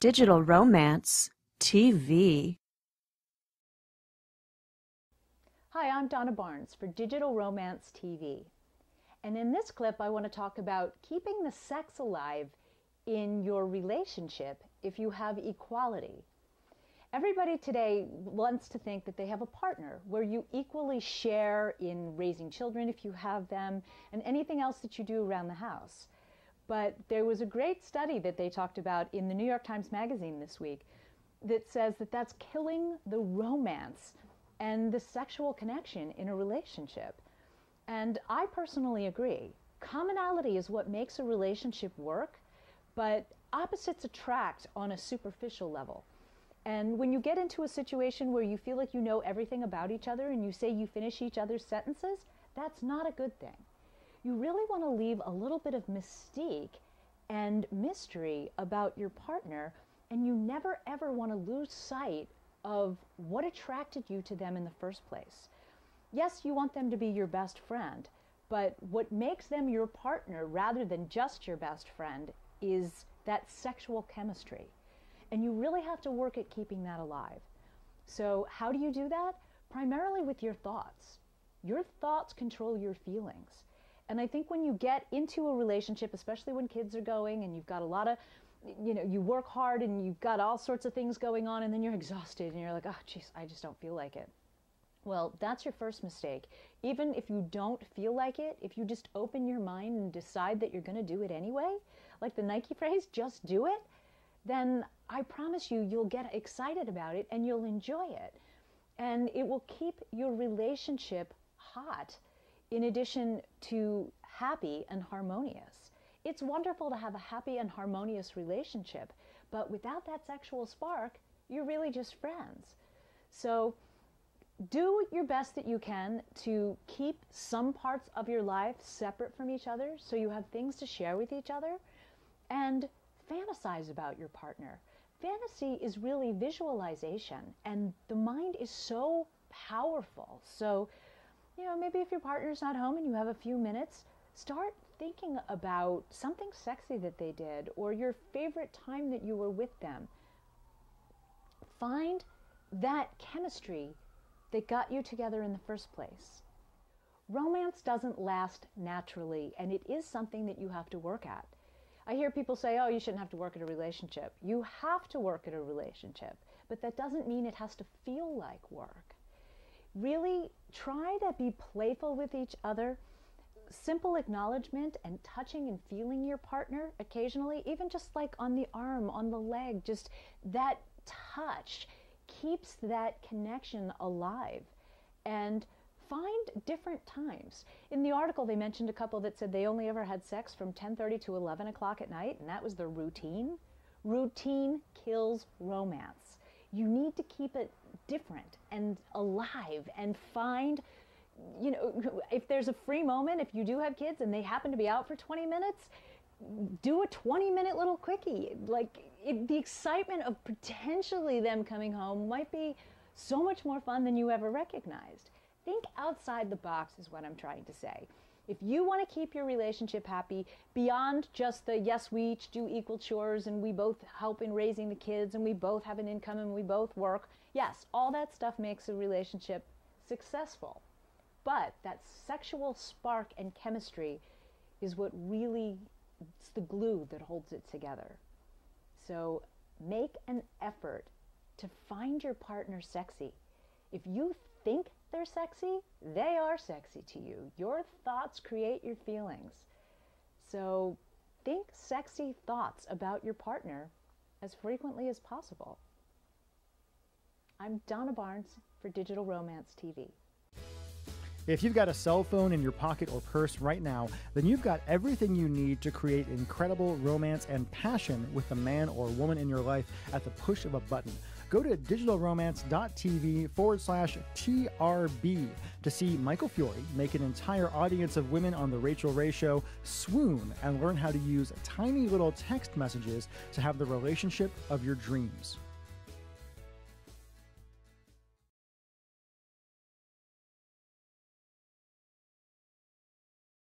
Digital Romance TV. Hi, I'm Donna Barnes for Digital Romance TV. And in this clip, I want to talk about keeping the sex alive in your relationship if you have equality. Everybody today wants to think that they have a partner where you equally share in raising children if you have them and anything else that you do around the house. But there was a great study that they talked about in the New York Times Magazine this week that says that that's killing the romance and the sexual connection in a relationship. And I personally agree. Commonality is what makes a relationship work, but opposites attract on a superficial level. And when you get into a situation where you feel like you know everything about each other and you say you finish each other's sentences, that's not a good thing. You really want to leave a little bit of mystique and mystery about your partner, and you never ever want to lose sight of what attracted you to them in the first place. Yes, you want them to be your best friend, but what makes them your partner rather than just your best friend is that sexual chemistry. And you really have to work at keeping that alive. So how do you do that? Primarily with your thoughts. Your thoughts control your feelings. And I think when you get into a relationship, especially when kids are going and you've got a lot of, you work hard and you've got all sorts of things going on and then you're exhausted and you're like, oh, geez, I just don't feel like it. Well, that's your first mistake. Even if you don't feel like it, if you just open your mind and decide that you're going to do it anyway, like the Nike phrase, just do it, then I promise you, you'll get excited about it and you'll enjoy it. And it will keep your relationship hot in addition to happy and harmonious. It's wonderful to have a happy and harmonious relationship, but without that sexual spark, you're really just friends. So do your best that you can to keep some parts of your life separate from each other so you have things to share with each other, and fantasize about your partner. Fantasy is really visualization, and the mind is so powerful. So, maybe if your partner's not home and you have a few minutes, start thinking about something sexy that they did or your favorite time that you were with them. Find that chemistry that got you together in the first place. Romance doesn't last naturally, and it is something that you have to work at. I hear people say, oh, you shouldn't have to work at a relationship. You have to work at a relationship, but that doesn't mean it has to feel like work. Really try to be playful with each other. Simple acknowledgement and touching and feeling your partner occasionally, even just like on the arm, on the leg, just that touch keeps that connection alive. And find different times. In the article, they mentioned a couple that said they only ever had sex from 10:30 to 11 o'clock at night, and that was their routine. Routine kills romance. You need to keep it different and alive and find, if there's a free moment, if you do have kids and they happen to be out for 20 minutes, do a 20-minute little quickie. The excitement of potentially them coming home might be so much more fun than you ever recognized. Think outside the box is what I'm trying to say. If you want to keep your relationship happy beyond just the, yes, we each do equal chores and we both help in raising the kids and we both have an income and we both work, yes, all that stuff makes a relationship successful. But that sexual spark and chemistry is what really, it's the glue that holds it together. So make an effort to find your partner sexy. If you think they're sexy, they are sexy to you. Your thoughts create your feelings. So think sexy thoughts about your partner as frequently as possible. I'm Donna Barnes for Digital Romance TV. If you've got a cell phone in your pocket or purse right now, then you've got everything you need to create incredible romance and passion with the man or woman in your life at the push of a button. Go to digitalromance.tv/TRB to see Michael Fiore make an entire audience of women on The Rachel Ray Show swoon and learn how to use tiny little text messages to have the relationship of your dreams.